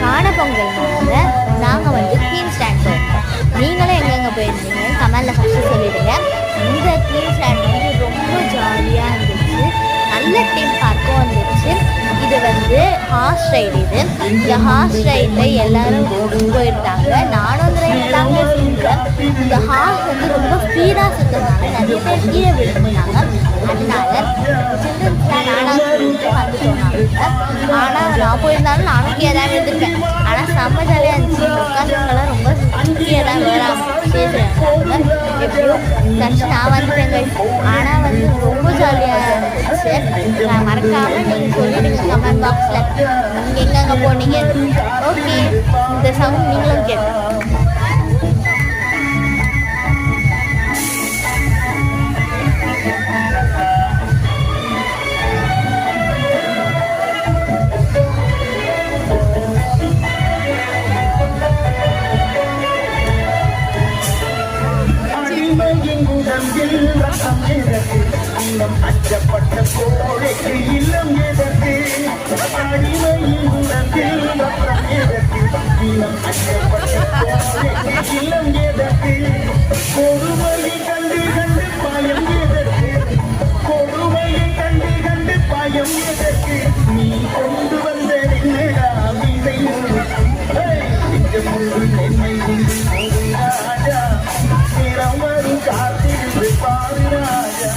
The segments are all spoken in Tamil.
காண பொங்கல்னால நாங்கள் வந்து குயின்ஸ்லேண்ட் போயிருந்தோம். நீங்களும் எங்கெங்கே போயிருந்தீங்க கமெண்டில் ஃபஸ்ட்டு சொல்லிடுங்க. இந்த குயின்ஸ்லேண்ட் வந்து ரொம்ப ஜாலியாக இருந்துச்சு. நல்ல தீம் பார்க்கும் வந்துச்சு. இது வந்து ஹார்ஸ் ரைடு. இந்த ஹார்ஸ் ரைடில் எல்லோரும் போயிருந்தாங்க. நானும் அந்த ரைடு தாங்க செஞ்சேன். இந்த ஹார்ஸ் வந்து ரொம்ப ஸ்பீடாக சுற்றுறதுனால நிறைய பேர் கீழே விழுந்தாங்க. அதனால சில்ட்ரன்ஸ்லாம் நானாக சொல்லிட்டு வந்துட்டோம் நாங்கள். ஆனால் நான் போயிருந்தாலும் நானும் கீழே தான் விழுந்துருப்பேன். ஆனால் செம்ம ஜாலியாக இருந்துச்சு. உட்காந்துங்களாம் ரொம்ப கீழே தான் விழாங்க. எப்படியோ தச்சு நான் வந்துட்டேங்க. ஆனால் வந்து ரொம்ப ஜாலியாக இருந்துச்சு. நான் மறக்காமல் நீங்கள் சொல்லிடுங்க கமெண்ட் பாக்ஸில் நீங்கள் எங்கெங்கே போனீங்க. ஓகே, இந்த சவுண்ட் நீங்களும் கேட்போம். அச்சப்பட்ட கோழைக்கு இல்லம் எதற்கு? அடிமையின் உணர்வில் ரத்தம் எதற்கு? இல்லம் அச்சப்பட்ட கோழைக்கு இல்லம் எதற்கு? கொடுமையை கண்டு கண்டு பயம் எதற்கு? கொடுமையை கண்டு கண்டு பயம் எதற்கு? நீ கொண்டு வந்த என்னடா விதை என்னை உண்டு ராஜா திறமரும் காத்திருந்து பாரு ராஜா.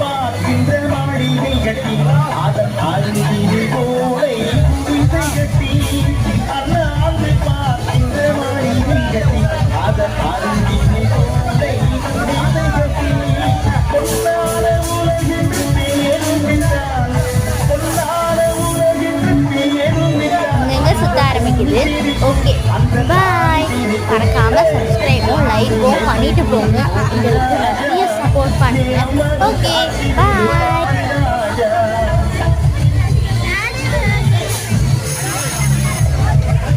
பார்க்கின்ற மாளிகை கட்டி அதன் அருகில் கோலை குடிசை கட்டி அண்ணாந்து பார்க்கின்ற மாளிகை கட்டி அதன் அருகில் கோலை குடிசை கட்டி பொன்னான உலகென்று பேரும் விட்டான். பொன்னான உலகென்று பேரும் விட்டான். இங்கே சுத்த ஆரம்பிக்குது. ஓகே, பாய். மறக்காமல் சப்ஸ்கிரைபும் லைக்கும் பண்ணிட்டு போங்க. எங்களுக்கு நிறைய சப்போர்ட் பண்ணுங்க. ஓகே, பாய்.